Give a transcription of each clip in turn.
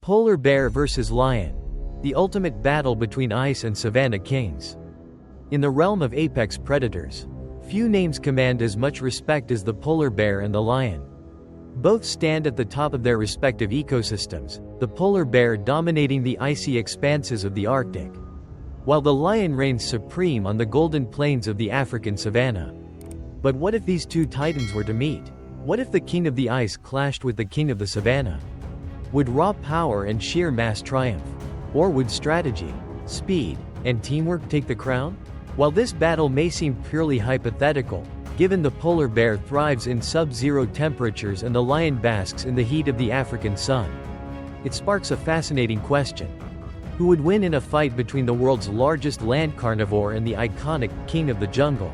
Polar bear versus lion. The ultimate battle between ice and savanna kings. In the realm of apex predators, few names command as much respect as the polar bear and the lion. Both stand at the top of their respective ecosystems, the polar bear dominating the icy expanses of the Arctic, while the lion reigns supreme on the golden plains of the African savanna. But what if these two titans were to meet? What if the king of the ice clashed with the king of the savanna? Would raw power and sheer mass triumph? Or would strategy, speed, and teamwork take the crown? While this battle may seem purely hypothetical, given the polar bear thrives in sub-zero temperatures and the lion basks in the heat of the African sun, it sparks a fascinating question. Who would win in a fight between the world's largest land carnivore and the iconic king of the jungle?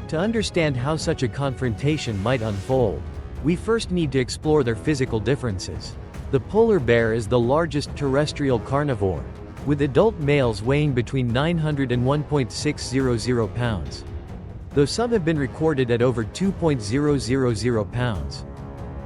To understand how such a confrontation might unfold, we first need to explore their physical differences. The polar bear is the largest terrestrial carnivore, with adult males weighing between 900 and 1.600 pounds, though some have been recorded at over 2.000 pounds.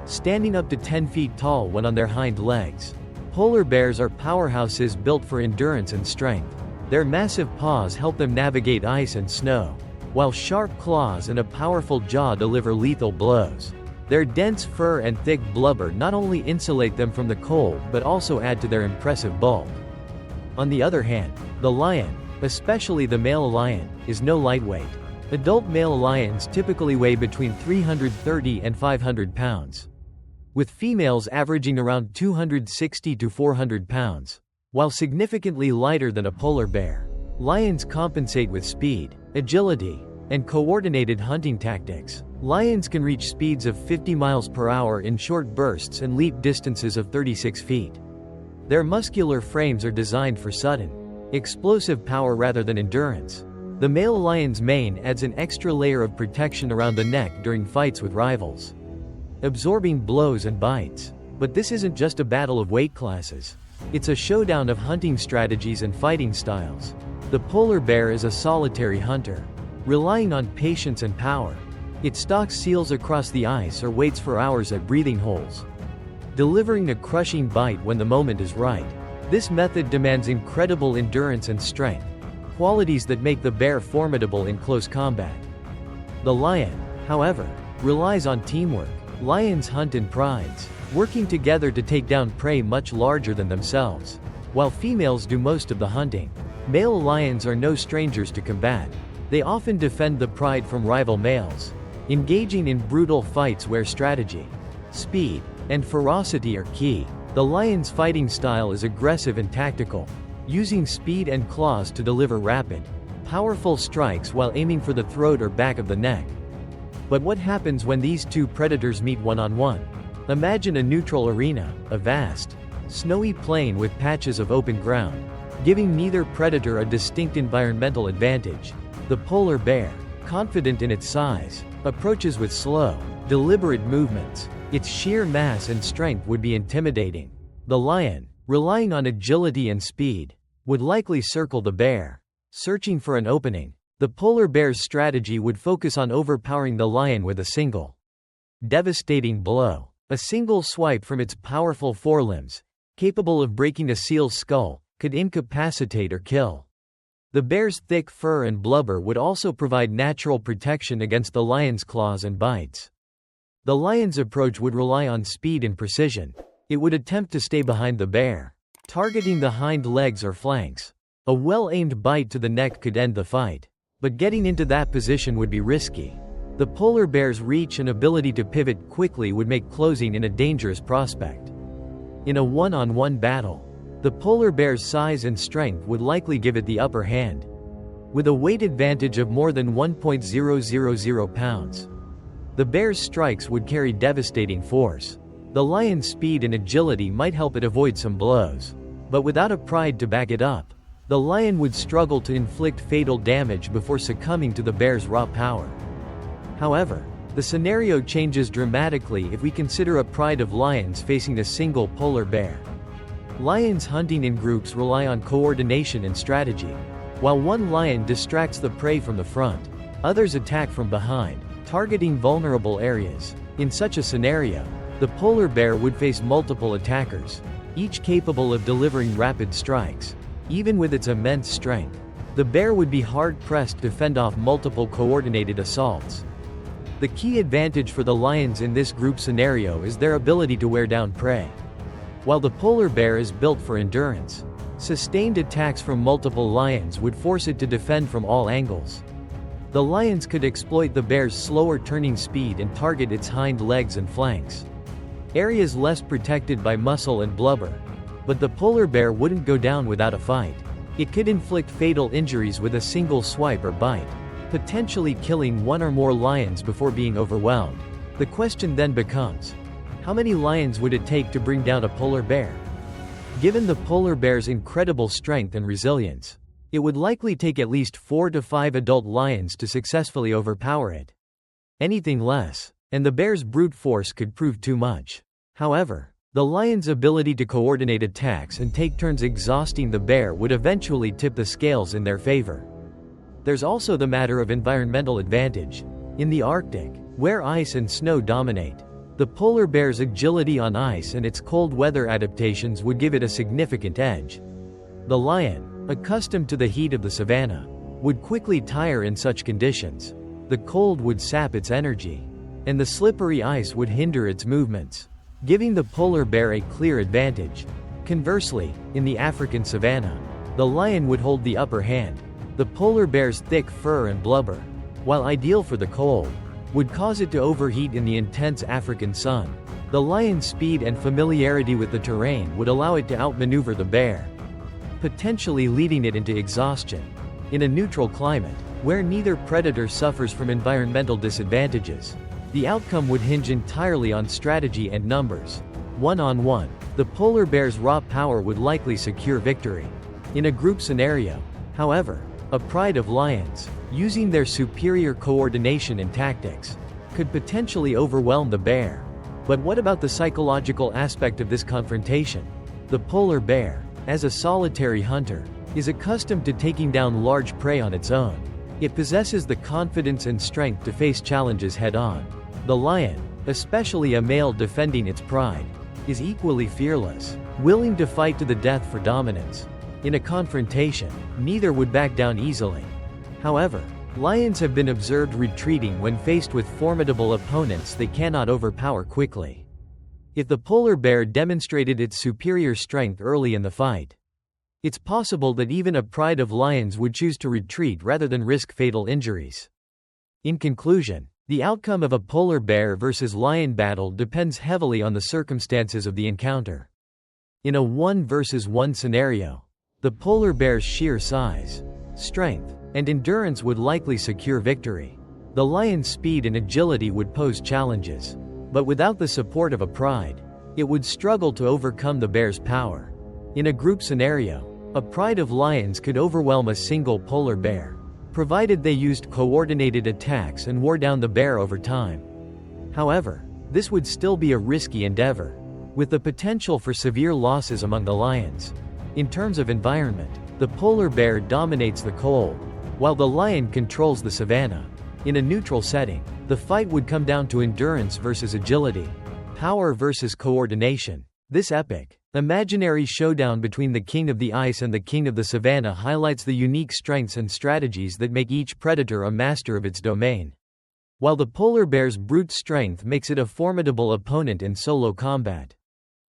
Standing up to 10 feet tall when on their hind legs, polar bears are powerhouses built for endurance and strength. Their massive paws help them navigate ice and snow, while sharp claws and a powerful jaw deliver lethal blows. Their dense fur and thick blubber not only insulate them from the cold but also add to their impressive bulk. On the other hand, the lion, especially the male lion, is no lightweight. Adult male lions typically weigh between 330 and 500 pounds, with females averaging around 260 to 400 pounds. While significantly lighter than a polar bear, lions compensate with speed, agility, and coordinated hunting tactics. Lions can reach speeds of 50 miles per hour in short bursts and leap distances of 36 feet. Their muscular frames are designed for sudden, explosive power rather than endurance. The male lion's mane adds an extra layer of protection around the neck during fights with rivals, absorbing blows and bites. But this isn't just a battle of weight classes. It's a showdown of hunting strategies and fighting styles. The polar bear is a solitary hunter, relying on patience and power. It stalks seals across the ice or waits for hours at breathing holes, delivering a crushing bite when the moment is right. This method demands incredible endurance and strength, qualities that make the bear formidable in close combat. The lion, however, relies on teamwork. Lions hunt in prides, working together to take down prey much larger than themselves. While females do most of the hunting, male lions are no strangers to combat. They often defend the pride from rival males, engaging in brutal fights where strategy, speed, and ferocity are key. The lion's fighting style is aggressive and tactical, using speed and claws to deliver rapid, powerful strikes while aiming for the throat or back of the neck. But what happens when these two predators meet one-on-one? Imagine a neutral arena, a vast, snowy plain with patches of open ground, giving neither predator a distinct environmental advantage. The polar bear, confident in its size, approaches with slow, deliberate movements. Its sheer mass and strength would be intimidating. The lion, relying on agility and speed, would likely circle the bear, searching for an opening. The polar bear's strategy would focus on overpowering the lion with a single, devastating blow. A single swipe from its powerful forelimbs, capable of breaking a seal's skull, could incapacitate or kill. The bear's thick fur and blubber would also provide natural protection against the lion's claws and bites. The lion's approach would rely on speed and precision. It would attempt to stay behind the bear, targeting the hind legs or flanks. A well-aimed bite to the neck could end the fight, but getting into that position would be risky. The polar bear's reach and ability to pivot quickly would make closing in a dangerous prospect. In a one-on-one battle, the polar bear's size and strength would likely give it the upper hand. With a weight advantage of more than 1.000 pounds, the bear's strikes would carry devastating force. The lion's speed and agility might help it avoid some blows, but without a pride to back it up, the lion would struggle to inflict fatal damage before succumbing to the bear's raw power. However, the scenario changes dramatically if we consider a pride of lions facing a single polar bear. Lions hunting in groups rely on coordination and strategy. While one lion distracts the prey from the front, others attack from behind, targeting vulnerable areas. In such a scenario, the polar bear would face multiple attackers, each capable of delivering rapid strikes. Even with its immense strength, the bear would be hard-pressed to fend off multiple coordinated assaults. The key advantage for the lions in this group scenario is their ability to wear down prey. While the polar bear is built for endurance, sustained attacks from multiple lions would force it to defend from all angles. The lions could exploit the bear's slower turning speed and target its hind legs and flanks, areas less protected by muscle and blubber. But the polar bear wouldn't go down without a fight. It could inflict fatal injuries with a single swipe or bite, potentially killing one or more lions before being overwhelmed. The question then becomes, how many lions would it take to bring down a polar bear? Given the polar bear's incredible strength and resilience, it would likely take at least 4 to 5 adult lions to successfully overpower it. Anything less, and the bear's brute force could prove too much. However, the lion's ability to coordinate attacks and take turns exhausting the bear would eventually tip the scales in their favor. There's also the matter of environmental advantage. In the Arctic, where ice and snow dominate, the polar bear's agility on ice and its cold weather adaptations would give it a significant edge. The lion, accustomed to the heat of the savanna, would quickly tire in such conditions. The cold would sap its energy, and the slippery ice would hinder its movements, giving the polar bear a clear advantage. Conversely, in the African savanna, the lion would hold the upper hand. The polar bear's thick fur and blubber, while ideal for the cold, would cause it to overheat in the intense African sun. The lion's speed and familiarity with the terrain would allow it to outmaneuver the bear, potentially leading it into exhaustion. In a neutral climate, where neither predator suffers from environmental disadvantages, the outcome would hinge entirely on strategy and numbers. One-on-one, the polar bear's raw power would likely secure victory. In a group scenario, however, a pride of lions, using their superior coordination and tactics, could potentially overwhelm the bear. But what about the psychological aspect of this confrontation? The polar bear, as a solitary hunter, is accustomed to taking down large prey on its own. It possesses the confidence and strength to face challenges head-on. The lion, especially a male defending its pride, is equally fearless, willing to fight to the death for dominance. In a confrontation, neither would back down easily. However, lions have been observed retreating when faced with formidable opponents they cannot overpower quickly. If the polar bear demonstrated its superior strength early in the fight, it's possible that even a pride of lions would choose to retreat rather than risk fatal injuries. In conclusion, the outcome of a polar bear versus lion battle depends heavily on the circumstances of the encounter. In a 1 versus 1 scenario, the polar bear's sheer size, strength, and endurance would likely secure victory. The lion's speed and agility would pose challenges, but without the support of a pride, it would struggle to overcome the bear's power. In a group scenario, a pride of lions could overwhelm a single polar bear, provided they used coordinated attacks and wore down the bear over time. However, this would still be a risky endeavor, with the potential for severe losses among the lions. In terms of environment, the polar bear dominates the cold, while the lion controls the savanna. In a neutral setting, the fight would come down to endurance versus agility, power versus coordination. This epic, imaginary showdown between the king of the ice and the king of the savanna highlights the unique strengths and strategies that make each predator a master of its domain. While the polar bear's brute strength makes it a formidable opponent in solo combat,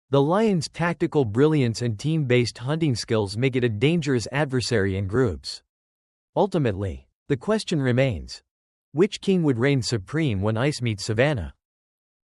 the lion's tactical brilliance and team-based hunting skills make it a dangerous adversary in groups. Ultimately, the question remains: which king would reign supreme when ice meets savanna?